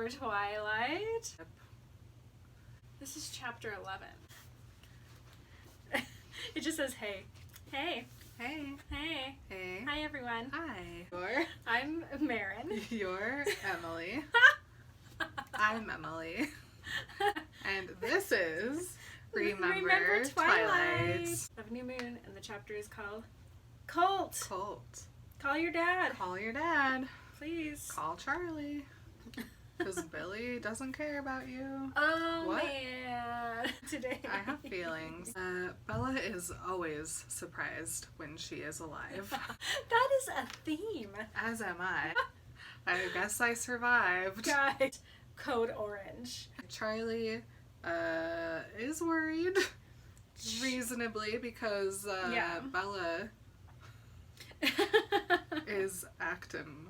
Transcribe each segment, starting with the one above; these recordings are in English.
Remember Twilight? This is chapter 11. It just says, hey. Hey. Hey. Hey. Hey. Hi, everyone. Hi. I'm Marin. You're Emily. I'm Emily. And this is Remember Twilight. Of New Moon, and the chapter is called Cult. Call your dad. Call your dad. Please. Call Charlie. Because Billy doesn't care about you. Oh, what? Man. Today. I have feelings. Bella is always surprised when she is alive. That is a theme. As am I. I guess I survived. Guys, code orange. Charlie is worried. Reasonably, because Bella is acting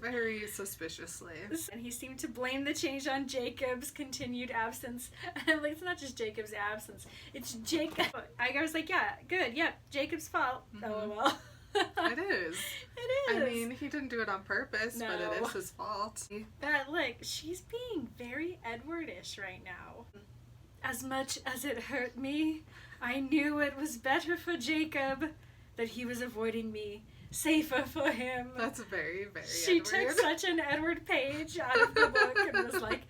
very suspiciously. And he seemed to blame the change on Jacob's continued absence. And like, it's not just Jacob's absence, it's Jacob. I was like, yeah, good, yep, Jacob's fault. Mm-hmm. LOL. It is. It is. I mean, he didn't do it on purpose, No. but it is his fault. But look, she's being very Edwardish right now. As much as it hurt me, I knew it was better for Jacob that he was avoiding me. Safer for him. That's very, very She Edward. took such an Edward page out of the book and was like,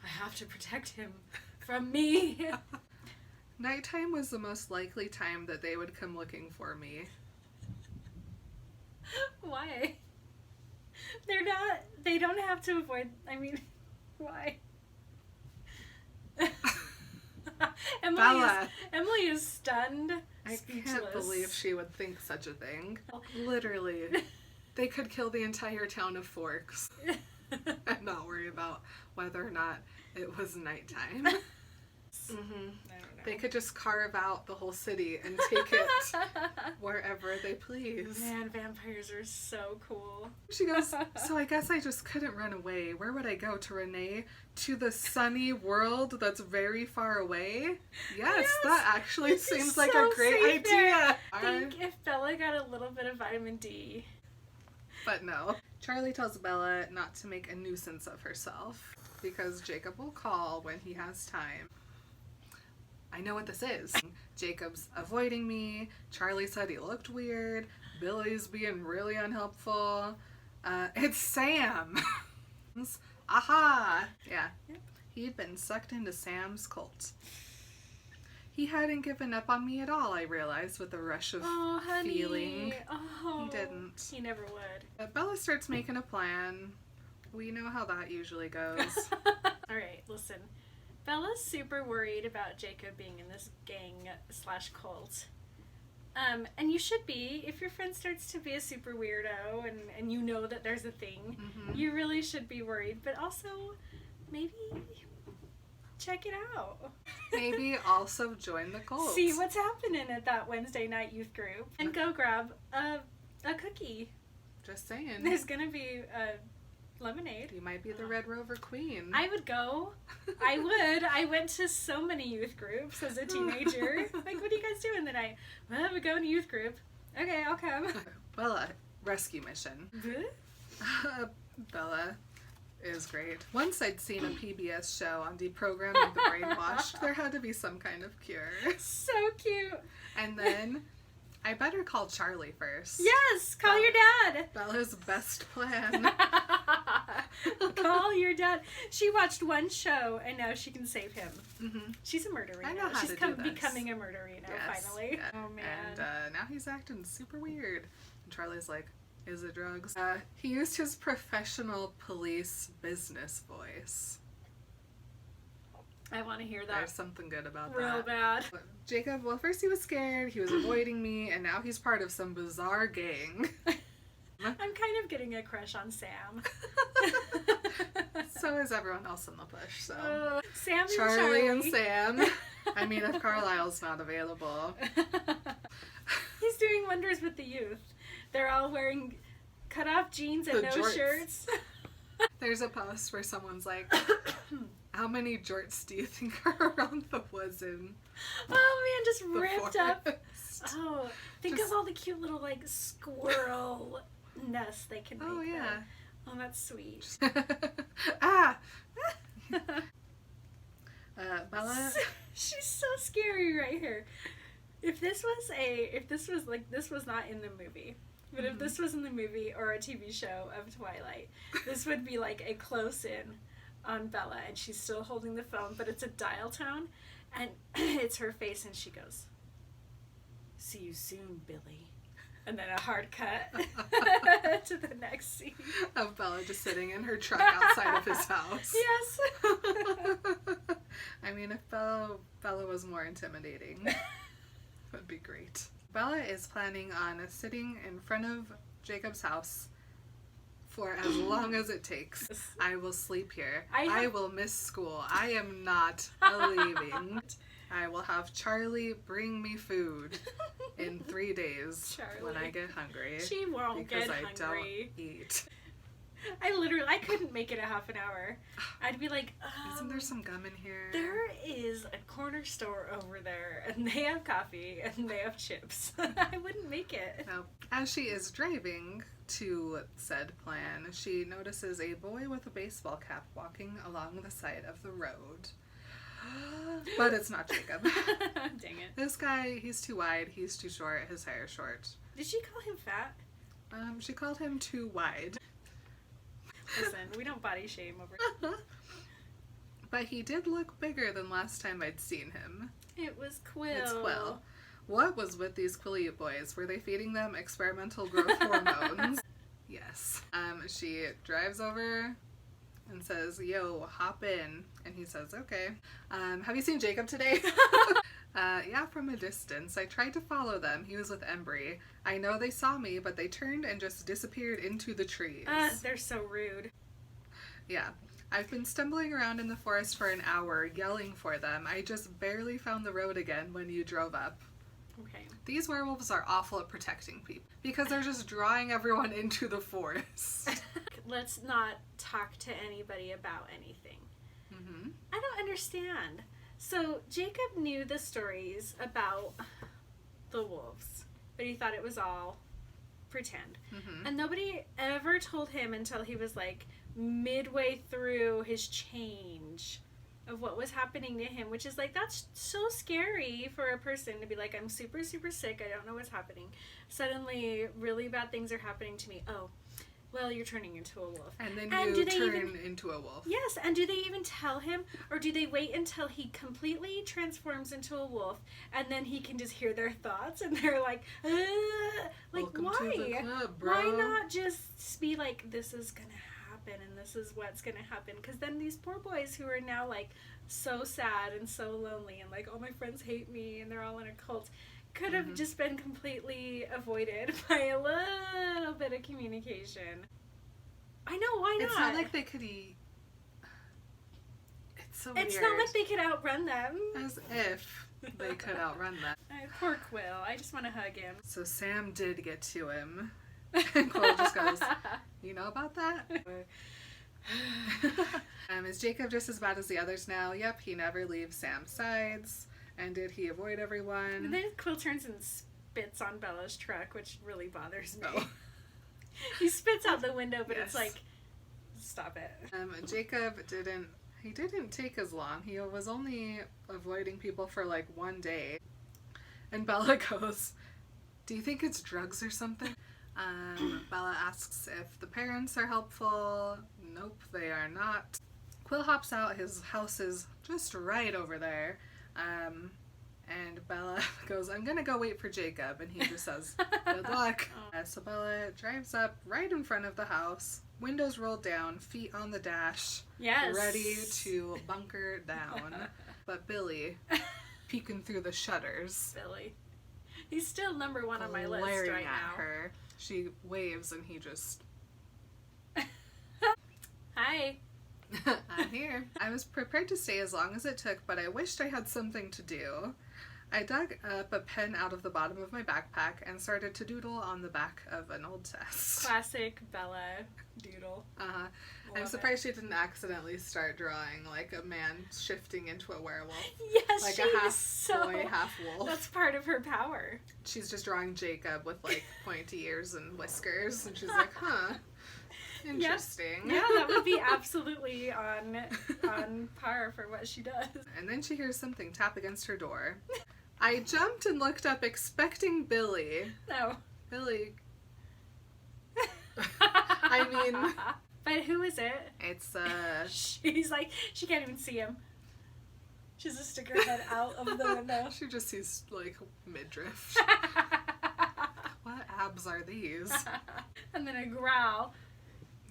I have to protect him from me. Nighttime was the most likely time that they would come looking for me. Why? They don't have to avoid, I mean, why? Emily is stunned. I speechless. can't believe she would think such a thing. Literally. They could kill the entire town of Forks and not worry about whether or not it was nighttime. I don't know. They could just carve out the whole city and take it wherever they please. Man, vampires are so cool. She goes, so I guess I just couldn't run away. Where would I go? To Renee? To the sunny world that's very far away? Yes, that actually seems like a great idea. I think if Bella got a little bit of vitamin D. But no. Charlie tells Bella not to make a nuisance of herself because Jacob will call when he has time. I know what this is. Jacob's avoiding me. Charlie said he looked weird. Billy's being really unhelpful. It's Sam. Aha! Yeah. Yep. He'd been sucked into Sam's cult. He hadn't given up on me at all, I realized, with a rush of feeling. Oh, He didn't. He never would. Bella starts making a plan. We know how that usually goes. Alright, listen. Bella's super worried about Jacob being in this gang/cult. And you should be. If your friend starts to be a super weirdo and you know that there's a thing, you really should be worried. But also, maybe check it out. Maybe also join the cult. See what's happening at that Wednesday night youth group. And go grab a cookie. Just saying. There's gonna be a lemonade. You might be the Red Rover Queen. I would go. I would. I went to so many youth groups as a teenager. Like, what are you guys doing tonight? Well, we're going to youth group. Okay, I'll come. Bella, rescue mission. Bella is great. Once I'd seen a PBS show on deprogramming the brainwashed. There had to be some kind of cure. So cute. And then I better call Charlie first. Yes, call your dad. Bella's best plan. Call your dad. She watched one show and now she can save him. Mm-hmm. She's a murderer. I know how She's to do this. becoming a murderer finally. Yeah. Oh man. And now he's acting super weird. And Charlie's like, is it drugs? He used his professional police business voice. I want to hear that. There's something good about that. Real bad. Jacob, well, first he was scared, he was avoiding me, and now he's part of some bizarre gang. I'm kind of getting a crush on Sam. So is everyone else in the push, so. Sam and Charlie and Sam. I mean, if Carlisle's not available. He's doing wonders with the youth. They're all wearing cut-off jeans and no jorts. shirts. There's a post where someone's like, how many jorts do you think are around the woods in Oh man, just ripped up. forest? Oh, think of all the cute little like squirrel nests they can make. Oh yeah. Oh, that's sweet. Ah! Bella? She's so scary right here. If this was not in the movie, but if this was in the movie or a TV show of Twilight, this would be like a close-in on Bella, and she's still holding the phone, but it's a dial tone, and it's her face, and she goes, "See you soon, Billy." And then a hard cut to the next scene. Of Bella just sitting in her truck outside of his house. Yes. I mean, if Bella was more intimidating, would be great. Bella is planning on sitting in front of Jacob's house for as long as it takes. I will sleep here. I will miss school. I am not leaving. I will have Charlie bring me food in 3 days when I get hungry. She won't get hungry. Because I don't eat. I couldn't make it a half an hour. I'd be like, isn't there some gum in here? There is a corner store over there, and they have coffee, and they have chips. I wouldn't make it. No. As she is driving to said plan, she notices a boy with a baseball cap walking along the side of the road. But it's not Jacob. Dang it. This guy, he's too wide, he's too short, his hair is short. Did she call him fat? She called him too wide. Listen, we don't body shame over But he did look bigger than last time I'd seen him. It was Quill. It's Quill. What was with these Quilly boys? Were they feeding them experimental growth hormones? Yes. She drives over and says, "Yo, hop in." And he says, "Okay." Have you seen Jacob today? Yeah, from a distance. I tried to follow them. He was with Embry. I know they saw me, but they turned and just disappeared into the trees. They're so rude. Yeah. I've been stumbling around in the forest for an hour, yelling for them. I just barely found the road again when you drove up. Okay. These werewolves are awful at protecting people because they're just drawing everyone into the forest. Let's not talk to anybody about anything. Mm-hmm. I don't understand. So Jacob knew the stories about the wolves, but he thought it was all pretend. Mm-hmm. And nobody ever told him until he was like midway through his change of what was happening to him, which is like, that's so scary for a person to be like, I'm super, super sick. I don't know what's happening. Suddenly really bad things are happening to me. Oh, well, you're turning into a wolf. And then you turn into a wolf. Yes, and do they even tell him? Or do they wait until he completely transforms into a wolf and then he can just hear their thoughts and they're like, Welcome why? to the club, bro. Why not just be like, this is gonna happen and this is what's gonna happen? Because then these poor boys who are now like so sad and so lonely and like, all my friends hate me and they're all in a cult, could have just been completely avoided by a little bit of communication. I know, why not? It's not like they could eat. It's so weird. It's not like they could outrun them. As if they could outrun them. Poor Quill. I just want to hug him. So Sam did get to him. And Quill just goes, "You know about that?" Is Jacob just as bad as the others now? Yep, he never leaves Sam's sides. And did he avoid everyone? And then Quill turns and spits on Bella's truck, which really bothers me. Oh. He spits out the window, but Yes. it's like, stop it. Jacob didn't take as long. He was only avoiding people for like 1 day. And Bella goes, "Do you think it's drugs or something?" Bella asks if the parents are helpful. Nope, they are not. Quill hops out. His house is just right over there. And Bella goes, "I'm gonna go wait for Jacob," and he just says, "Good luck." So Bella drives up right in front of the house, windows rolled down, feet on the dash, Yes. ready to bunker down. But Billy, peeking through the shutters, Billy. He's still number one on my list glaring right at now. her. She waves and he just, Hi. "I'm here." I was prepared to stay as long as it took, but I wished I had something to do. I dug up a pen out of the bottom of my backpack and started to doodle on the back of an old test. Classic Bella doodle. I'm surprised she didn't accidentally start drawing like a man shifting into a werewolf. Yes, Like she a half was so... boy, half wolf. That's part of her power. She's just drawing Jacob with like pointy ears and whiskers, and she's like, "Huh, Interesting. Yeah, that would be absolutely on par for what she does. And then she hears something tap against her door. I jumped and looked up expecting Billy. No. Billy. I mean... But who is it? It's, She's like, she can't even see him. She has to stick her head out of the window. She just sees, like, midriff. What abs are these? And then a growl.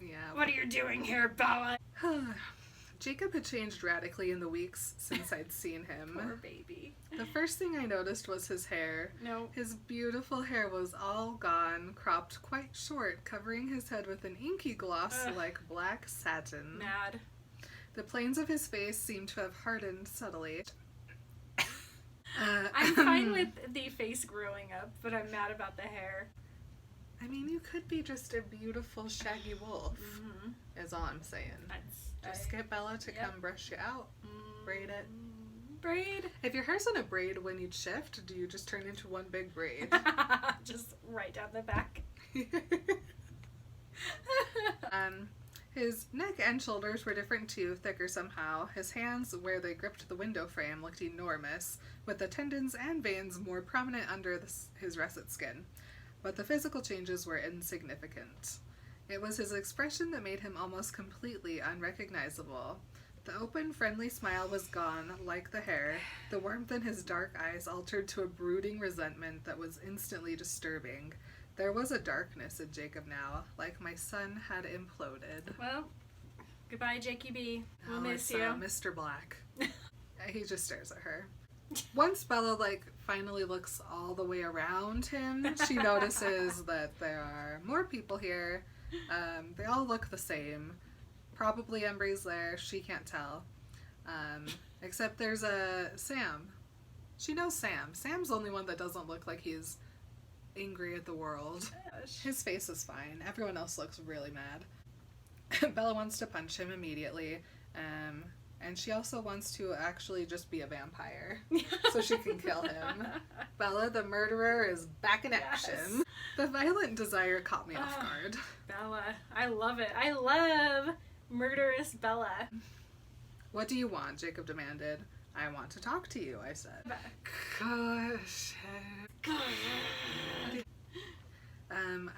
Yeah. What are you doing here, Bella? Jacob had changed radically in the weeks since I'd seen him. Poor baby. The first thing I noticed was his hair. No. His beautiful hair was all gone, cropped quite short, covering his head with an inky gloss like black satin. Mad. The planes of his face seemed to have hardened subtly. I'm fine with the face growing up, but I'm mad about the hair. I mean, you could be just a beautiful shaggy wolf, is all I'm saying. Just get Bella to come brush you out. Braid it. Braid? If your hair's in a braid when you shift, do you just turn into one big braid? Just right down the back. His neck and shoulders were different too, thicker somehow. His hands, where they gripped the window frame, looked enormous, with the tendons and veins more prominent under his russet skin. But the physical changes were insignificant. It was his expression that made him almost completely unrecognizable. The open, friendly smile was gone, like the hair. The warmth in his dark eyes altered to a brooding resentment that was instantly disturbing. There was a darkness in Jacob now, like my son had imploded. Well, goodbye, Jakey B. We'll miss it's, you. Mr. Black. He just stares at her. Once Bella, finally looks all the way around him, she notices that there are more people here. They all look the same. Probably Embry's there. She can't tell. Except there's Sam. She knows Sam. Sam's the only one that doesn't look like he's angry at the world. Gosh. His face is fine. Everyone else looks really mad. Bella wants to punch him immediately. And she also wants to actually just be a vampire so she can kill him. Bella, the murderer, is back in action. Yes. The violent desire caught me off guard. Bella. I love it. I love murderous Bella. What do you want? Jacob demanded. I want to talk to you, I said. Gosh.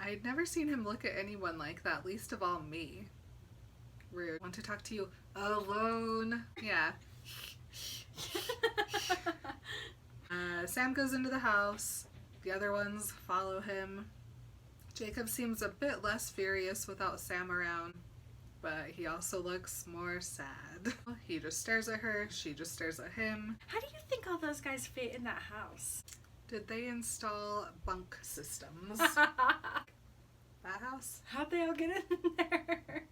I'd never seen him look at anyone like that, least of all me. Rude. Want to talk to you alone. Yeah. Sam goes into the house. The other ones follow him. Jacob seems a bit less furious without Sam around, but he also looks more sad. He just stares at her. She just stares at him. How do you think all those guys fit in that house? Did they install bunk systems? That house? How'd they all get in there?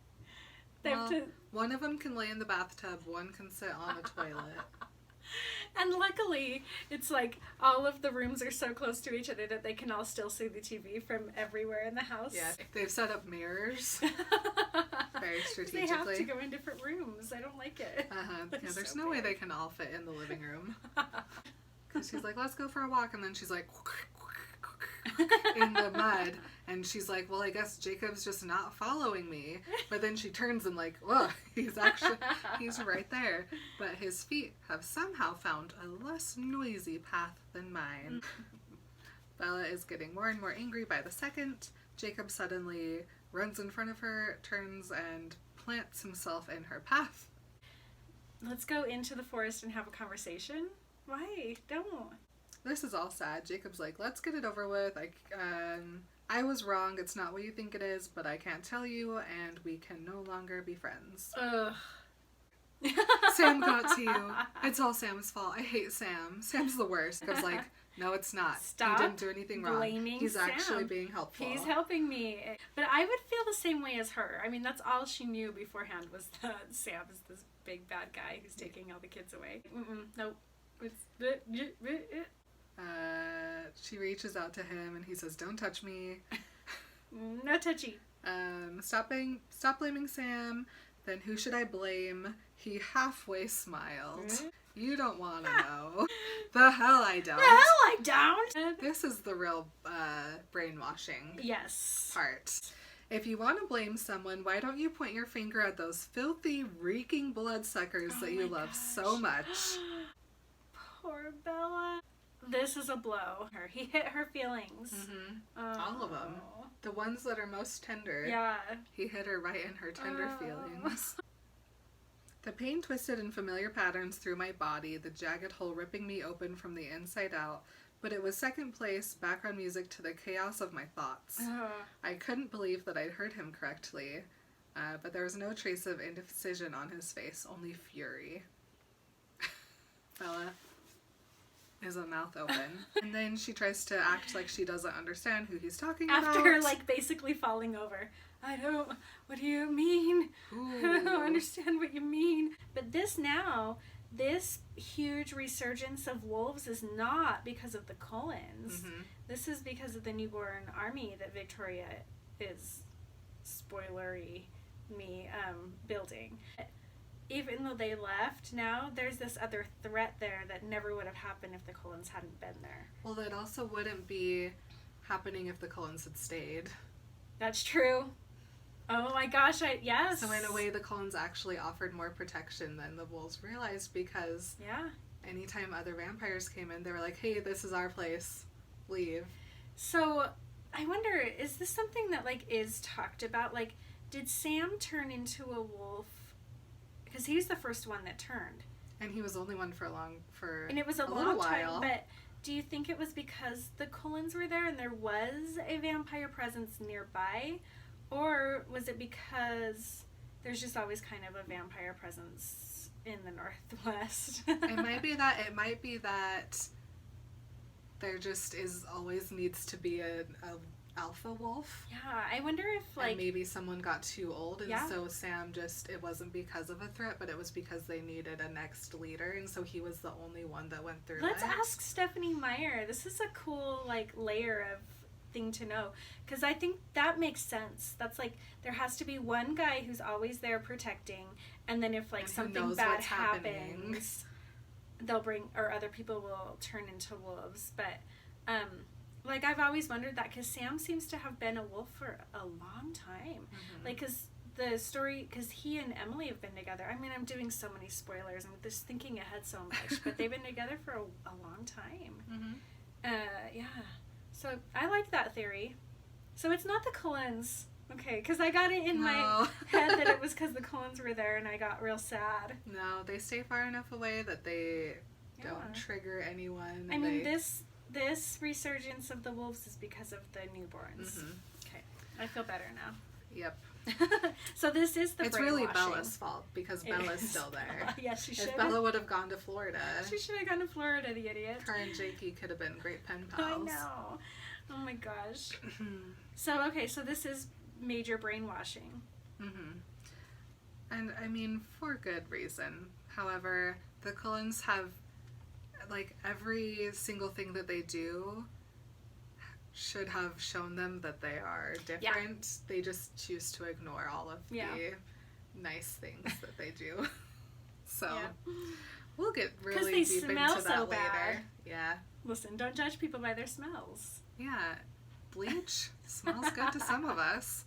They have to... One of them can lay in the bathtub, one can sit on a toilet. And luckily, it's like all of the rooms are so close to each other that they can all still see the TV from everywhere in the house. Yeah, they've set up mirrors very strategically. They have to go in different rooms. I don't like it. Yeah, there's no way they can all fit in the living room. Because she's like, let's go for a walk, and then she's like, in the mud, and she's like, well, I guess Jacob's just not following me. But then she turns and whoa, he's right there. But his feet have somehow found a less noisy path than mine. Bella is getting more and more angry by the second. Jacob suddenly runs in front of her, turns, and plants himself in her path. Let's go into the forest and have a conversation. Why? Don't. This is all sad. Jacob's like, let's get it over with. I was wrong. It's not what you think it is, but I can't tell you, and we can no longer be friends. Ugh. Sam got to you. It's all Sam's fault. I hate Sam. Sam's the worst. Jacob's like, no, it's not. Stop he didn't do anything wrong. blaming He's Sam. actually being helpful. He's helping me. But I would feel the same way as her. I mean, that's all she knew beforehand was that Sam is this big bad guy who's taking all the kids away. Nope. She reaches out to him and he says, don't touch me. No touchy. Stop blaming Sam. Then who should I blame? He halfway smiled. You don't want to know. The hell I don't. The hell I don't. This is the real brainwashing Yes. part. If you want to blame someone, why don't you point your finger at those filthy, reeking bloodsuckers that you love so much? Poor Bella. This is a blow. He hit her feelings. Mm-hmm. Oh. All of them. The ones that are most tender. Yeah. He hit her right in her tender feelings. The pain twisted in familiar patterns through my body, the jagged hole ripping me open from the inside out, but it was second place background music to the chaos of my thoughts. I couldn't believe that I'd heard him correctly, but there was no trace of indecision on his face, only fury. Bella is a mouth open. And then she tries to act like she doesn't understand who he's talking about. After, like, basically falling over. What do you mean? Ooh. I don't understand what you mean. But this huge resurgence of wolves is not because of the Cullens. Mm-hmm. This is because of the newborn army that Victoria is, spoilery me, building. Even though they left, now there's this other threat there that never would have happened if the Cullens hadn't been there. Well, that also wouldn't be happening if the Cullens had stayed. That's true. Oh my gosh, yes. So in a way, the Cullens actually offered more protection than the wolves realized, because anytime other vampires came in, they were like, hey, this is our place. Leave. So I wonder, is this something that, like, is talked about? Like, did Sam turn into a wolf? Because he's the first one that turned. And he was the only one and it was a long time, but do you think it was because the Cullens were there and there was a vampire presence nearby? Or was it because there's just always kind of a vampire presence in the Northwest? It might be that there just always needs to be a alpha wolf. Yeah, I wonder if, like... And maybe someone got too old, and so Sam it wasn't because of a threat, but it was because they needed a next leader, and so he was the only one that went through Let's ask Stephanie Meyer. This is a cool, like, layer of thing to know, because I think that makes sense. That's like, there has to be one guy who's always there protecting, and then if, like, something bad happens, they'll bring, or other people will turn into wolves. But like, I've always wondered that, because Sam seems to have been a wolf for a long time. Mm-hmm. Like, because the story, because he and Emily have been together. I mean, I'm doing so many spoilers. I'm just thinking ahead so much, but they've been together for a long time. Mm-hmm. Yeah. So I like that theory. So it's not the Cullens. Okay, because I got it in my head that it was because the Cullens were there, and I got real sad. No, they stay far enough away that they don't trigger anyone. I mean, this resurgence of the wolves is because of the newborns. Mm-hmm. Okay, I feel better now. Yep. So this is the It's really Bella's fault, because Bella's still there. Yes, she should. If Bella would have gone to Florida. She should have gone to Florida, the idiot. Her and Jakey could have been great pen pals. I know. Oh my gosh. So this is major brainwashing. Mm-hmm. And I mean, for good reason. However, the Cullens have, like, every single thing that they do should have shown them that they are different. Yeah. They just choose to ignore all of the nice things that they do. So we'll get really deep into that later. Yeah. Listen, don't judge people by their smells. Yeah. Bleach smells good to some of us.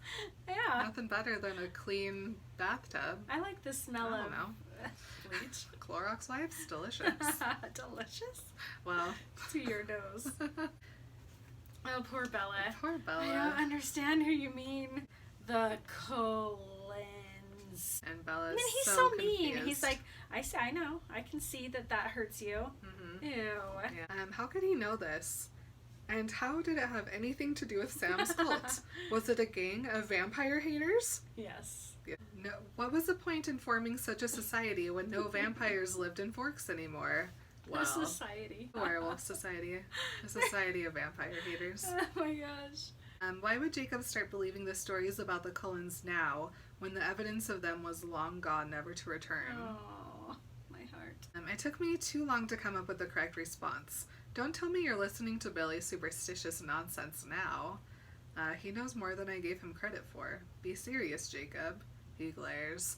Yeah. Nothing better than a clean bathtub. I like the smell of bleach. Clorox wipes, delicious. Delicious? Well. To your nose. Oh, poor Bella. Poor Bella. I don't understand who you mean. The Cullens. And Bella's and then he's so mean. He's like, I know. I can see that hurts you. Mm-hmm. Ew. Yeah. How could he know this? And how did it have anything to do with Sam's cult? Was it a gang of vampire haters? Yes. Yeah. No. What was the point in forming such a society when no vampires lived in Forks anymore? Well, a society. A werewolf society. A society of vampire haters. Oh my gosh. Why would Jacob start believing the stories about the Cullens now, when the evidence of them was long gone, never to return? Oh, my heart. It took me too long to come up with the correct response. Don't tell me you're listening to Billy's superstitious nonsense now. He knows more than I gave him credit for. Be serious, Jacob. He glares.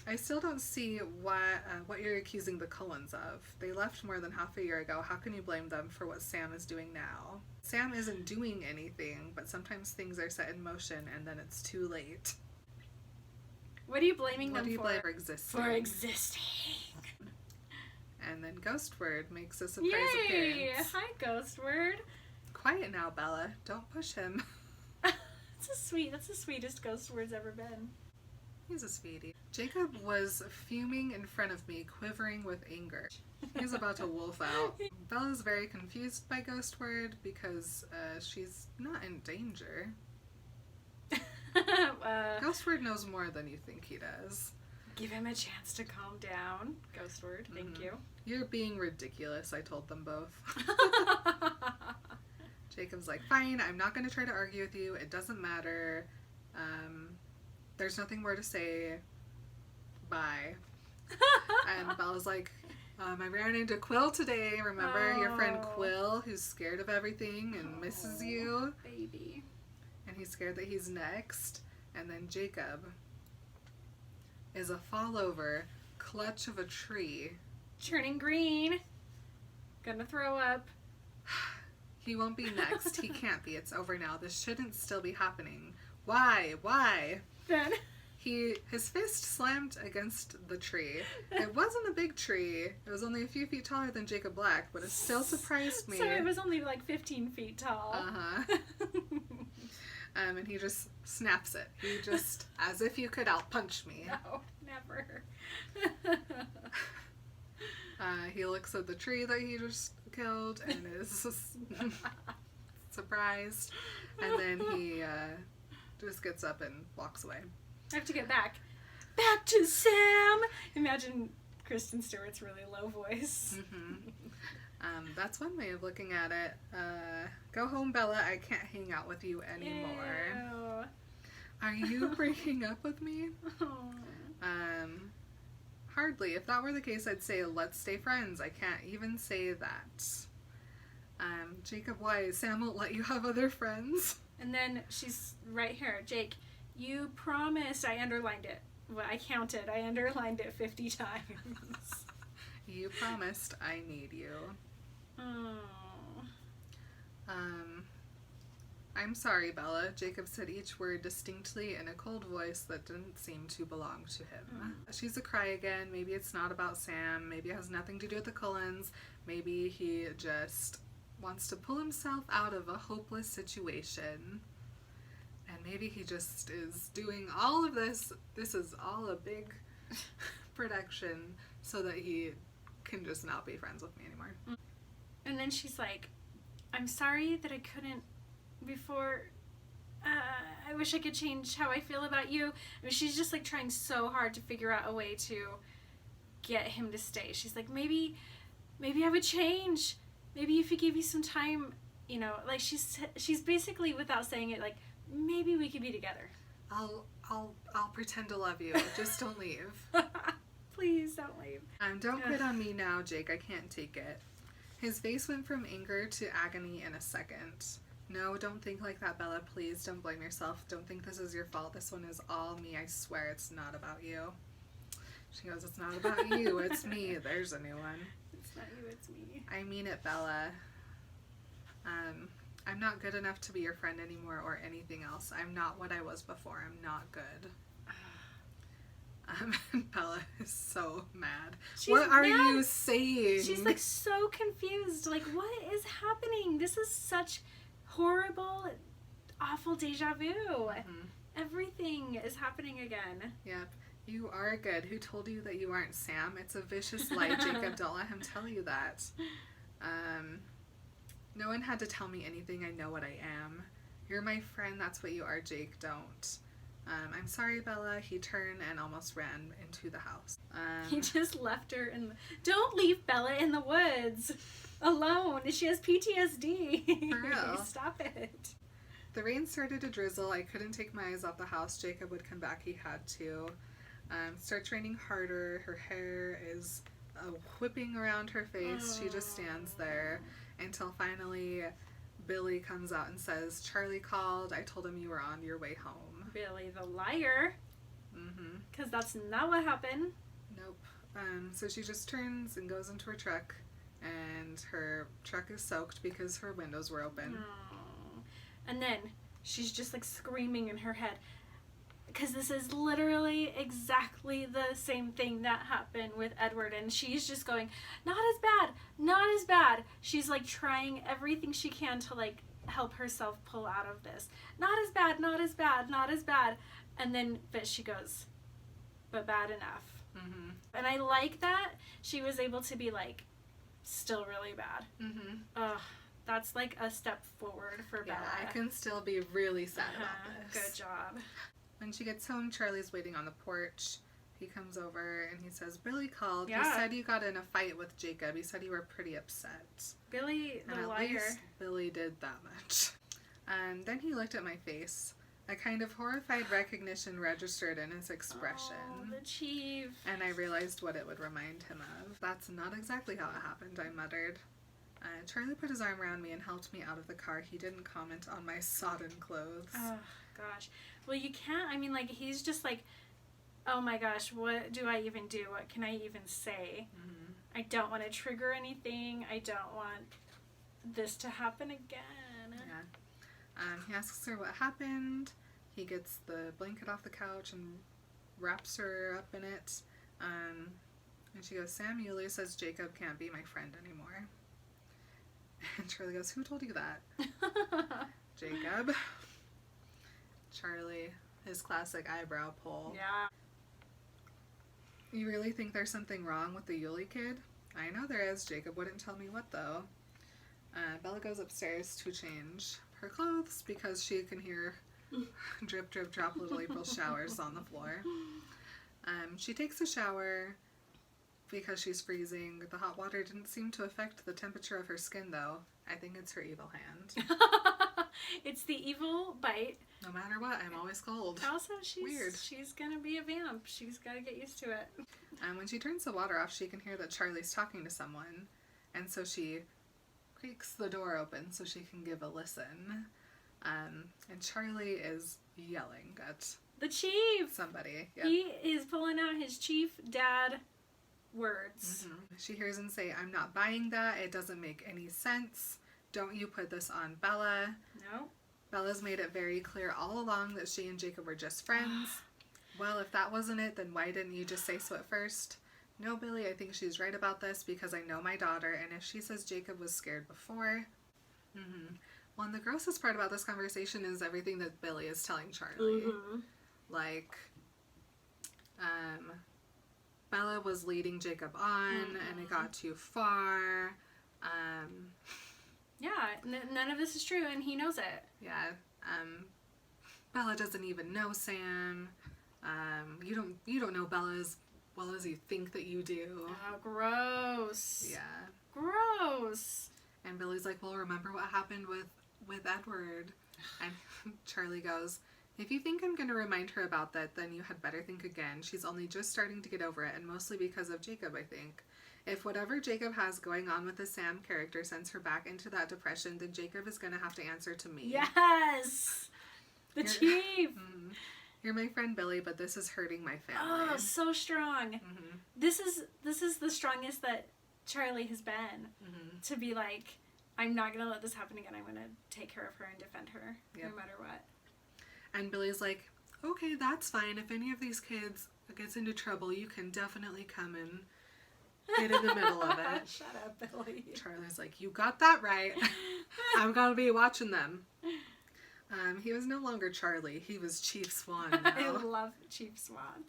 I still don't see what you're accusing the Cullens of. They left more than half a year ago. How can you blame them for what Sam is doing now? Sam isn't doing anything, but sometimes things are set in motion and then it's too late. What are you blaming What them do you for? blame for existing? For existing. And then Ghostword makes a surprise Yay! appearance. Hi, Ghostword. Quiet now, Bella. Don't push him. That's the sweetest Ghostword's ever been. He's a sweetie. Jacob was fuming in front of me, quivering with anger. He's about to wolf out. Bella's very confused by Ghostword because she's not in danger. Ghostword knows more than you think he does. Give him a chance to calm down, Ghostword. Thank you. You're being ridiculous, I told them both. Jacob's like, fine, I'm not going to try to argue with you. It doesn't matter. There's nothing more to say. Bye. And Bella's like, I ran into Quill today. Remember your friend Quill, who's scared of everything and misses you? Baby. And he's scared that he's next. And then Jacob is a fall over, clutch of a tree. Turning green. Gonna throw up. He won't be next. He can't be. It's over now. This shouldn't still be happening. Why? Why? Then His fist slammed against the tree. It wasn't a big tree. It was only a few feet taller than Jacob Black, but it still surprised me. So it was only like 15 feet tall. Uh-huh. And he just snaps it. He just, as if you could outpunch me. No, never. He looks at the tree that he just killed and is surprised. And then he just gets up and walks away. I have to get back. Back to Sam! Imagine Kristen Stewart's really low voice. That's one way of looking at it. Go home, Bella. I can't hang out with you anymore. Ew. Are you breaking up with me? Oh. Hardly. If that were the case, I'd say let's stay friends. I can't even say that. Jacob, why? Sam won't let you have other friends? And then she's right here. Jake, you promised. I underlined it. Well, I counted. I underlined it 50 times. You promised I need you. Oh. I'm sorry, Bella. Jacob said each word distinctly in a cold voice that didn't seem to belong to him. She's a cry again. Maybe it's not about Sam. Maybe it has nothing to do with the Cullens. Maybe he just wants to pull himself out of a hopeless situation. And maybe he just is doing all of this. This is all a big production so that he can just not be friends with me anymore. And then she's like, I'm sorry that I couldn't before. I wish I could change how I feel about you. I mean, she's just like trying so hard to figure out a way to get him to stay. She's like, maybe I would change. Maybe if you give me some time, you know, like she's basically, without saying it, like, maybe we could be together. I'll pretend to love you. Just don't leave. Please don't leave. Don't quit on me now, Jake. I can't take it. His face went from anger to agony in a second. No, don't think like that, Bella. Please don't blame yourself. Don't think this is your fault. This one is all me. I swear it's not about you. She goes, it's not about you. It's me. There's a new one. It's not you, it's me. I mean it, Bella. I'm not good enough to be your friend anymore or anything else. I'm not what I was before. I'm not good. Bella is so mad. What are you saying? She's like so confused. Like, what is happening? This is such horrible, awful deja vu. Everything is happening again. Yep. You are good. Who told you that you aren't Sam? It's a vicious lie, Jacob. Don't let him tell you that. No one had to tell me anything. I know what I am. You're my friend. That's what you are, Jake. Don't. I'm sorry, Bella. He turned and almost ran into the house. He just left her in. Don't leave Bella in the woods alone. She has PTSD. For real. Stop it. The rain started to drizzle. I couldn't take my eyes off the house. Jacob would come back. He had to. Starts raining harder. Her hair is whipping around her face. She just stands there until finally Billy comes out and says, Charlie called. I told him you were on your way home. Billy the liar. Because that's not what happened. Nope. So she just turns and goes into her truck, and her truck is soaked because her windows were open. Oh. And then she's just like screaming in her head. Because this is literally exactly the same thing that happened with Edward. And she's just going, not as bad, not as bad. She's like trying everything she can to like help herself pull out of this. Not as bad, not as bad, not as bad. And then, but she goes, but bad enough. Mm-hmm. And I like that she was able to be like, still really bad. Mm-hmm. Ugh, that's like a step forward for Yeah, Bella. I can still be really sad about this. Good job. When she gets home, Charlie's waiting on the porch. He comes over and he says, Billy called. Yeah. He said you got in a fight with Jacob. He said you were pretty upset. Billy, the And at liar. least Billy did that much. And then he looked at my face. A kind of horrified recognition registered in his expression. Oh, the chief. And I realized what it would remind him of. That's not exactly how it happened, I muttered. Charlie put his arm around me and helped me out of the car. He didn't comment on my sodden clothes. Oh, gosh. Well, you can't, I mean, like, he's just like, oh my gosh, what do I even do? What can I even say? Mm-hmm. I don't want to trigger anything. I don't want this to happen again. Yeah. He asks her what happened. He gets the blanket off the couch and wraps her up in it. And she goes, Sam Yulee says Jacob can't be my friend anymore. And Charlie goes, who told you that? Jacob. Charlie, his classic eyebrow pull. Yeah. You really think there's something wrong with the Yulee kid? I know there is. Jacob wouldn't tell me what, though. Bella goes upstairs to change her clothes because she can hear drip, drip, drop little April showers on the floor. She takes a shower because she's freezing. The hot water didn't seem to affect the temperature of her skin, though. I think it's her evil hand. It's the evil bite. No matter what, I'm always cold. Also, Weird. She's gonna be a vamp. She's gotta get used to it. When she turns the water off, she can hear that Charlie's talking to someone. And so she creaks the door open so she can give a listen. And Charlie is yelling at The chief! somebody. Yep. He is pulling out his chief dad words. Mm-hmm. She hears him say, I'm not buying that. It doesn't make any sense. Don't you put this on Bella. No. Bella's made it very clear all along that she and Jacob were just friends. Well, if that wasn't it, then why didn't you just say so at first? No, Billy, I think she's right about this because I know my daughter, and if she says Jacob was scared before... Mm-hmm. Well, and the grossest part about this conversation is everything that Billy is telling Charlie. Mm-hmm. Like, Bella was leading Jacob on, and it got too far. Yeah, none of this is true, and he knows it. Yeah. Bella doesn't even know Sam. You don't know Bella as well as you think that you do. Oh, gross. Yeah. Gross. And Billy's like, well, remember what happened with Edward? And Charlie goes, if you think I'm going to remind her about that, then you had better think again. She's only just starting to get over it, and mostly because of Jacob, I think. If whatever Jacob has going on with the Sam character sends her back into that depression, then Jacob is going to have to answer to me. Yes! The chief! You're my friend, Billy, but this is hurting my family. Oh, so strong. Mm-hmm. This is the strongest that Charlie has been. Mm-hmm. To be like, I'm not going to let this happen again. I'm going to take care of her and defend her, Yep. no matter what. And Billy's like, okay, that's fine. If any of these kids gets into trouble, you can definitely come and get in the middle of it. Shut up, Billy. Charlie's like, you got that right. I'm going to be watching them. He was no longer Charlie. He was Chief Swan now. I love Chief Swan.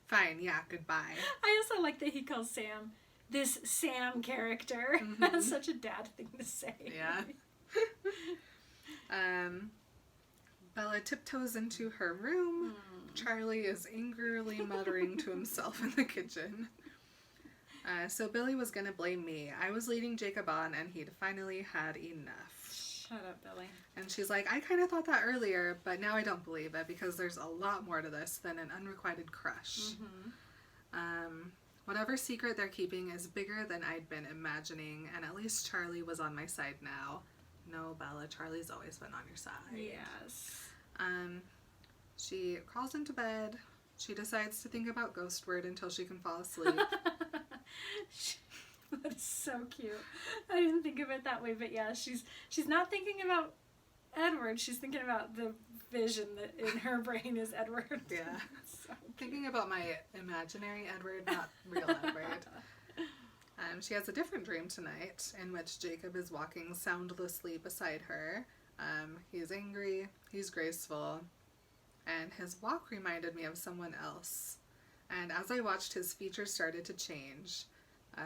Fine, yeah, goodbye. I also like that he calls Sam this Sam character. Mm-hmm. That's such a dad thing to say. Yeah. Bella tiptoes into her room. Charlie is angrily muttering to himself in the kitchen. So Billy was going to blame me. I was leading Jacob on, and he'd finally had enough. Shut up, Billy. And she's like, I kind of thought that earlier, but now I don't believe it because there's a lot more to this than an unrequited crush. Whatever secret they're keeping is bigger than I'd been imagining, and at least Charlie was on my side now. No, Bella, Charlie's always been on your side. Yes. She crawls into bed, She decides to think about Ghostword until she can fall asleep. That is so cute. I didn't think of it that way, but yeah, she's not thinking about Edward. She's thinking about the vision that in her brain is Edward. Yeah. So thinking about my imaginary Edward, not real Edward. She has a different dream tonight in which Jacob is walking soundlessly beside her. He's angry, he's graceful, and his walk reminded me of someone else. And as I watched, his features started to change.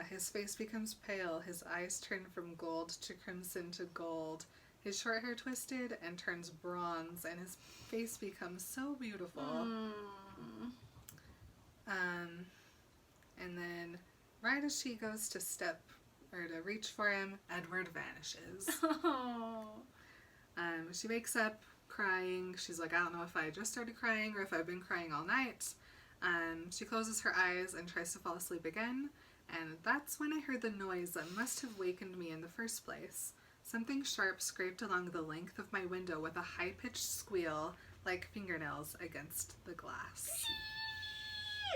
His face becomes pale, his eyes turn from gold to crimson to gold. His short hair twisted and turns bronze, and his face becomes so beautiful. And then, right as she goes to reach for him, Edward vanishes. Oh. She wakes up crying. She's like, I don't know if I just started crying or if I've been crying all night. She closes her eyes and tries to fall asleep again. And that's when I heard the noise that must have wakened me in the first place. Something sharp scraped along the length of my window with a high-pitched squeal, like fingernails against the glass.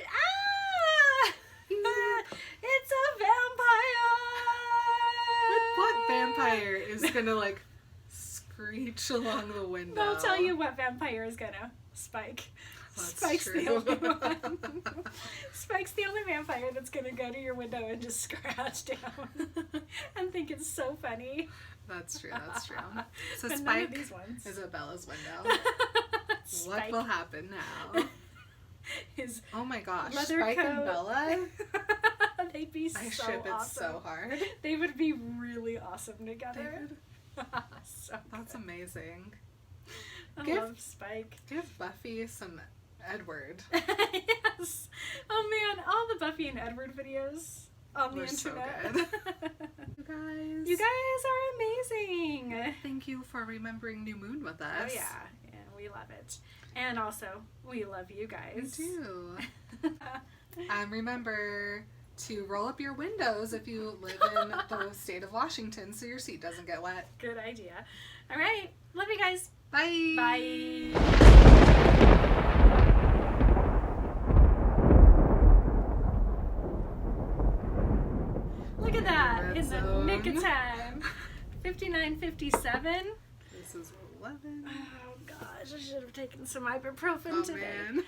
Ah! It's a vampire! What vampire is gonna, like, screech along the window? I'll tell you what vampire is gonna. Spike. That's Spike's true. the only one. Spike's the only vampire that's gonna go to your window and just scratch down and think it's so funny. That's true, that's true. So But none of Spike these ones. is at Bella's window. What Spike, will happen now? his Oh my gosh, leather Spike coat. and Bella? They'd be I so ship it awesome. so hard. They would be really awesome together. So That's good. amazing. I Give- love Spike. Give Buffy some Edward. Yes. Oh man, all the Buffy and Edward videos on the We're so internet. good. You guys are amazing. thank you for remembering New Moon with us. Oh yeah, we love it. And also, we love you You guys. do. Remember to roll up your windows if you live in the state of Washington so your seat doesn't get wet. Good idea. All right, love you guys. Bye. Bye. Look at that, Red in the zone. nick of time. 59:57. This is 11. Oh gosh, I should have taken some ibuprofen Oh today. man.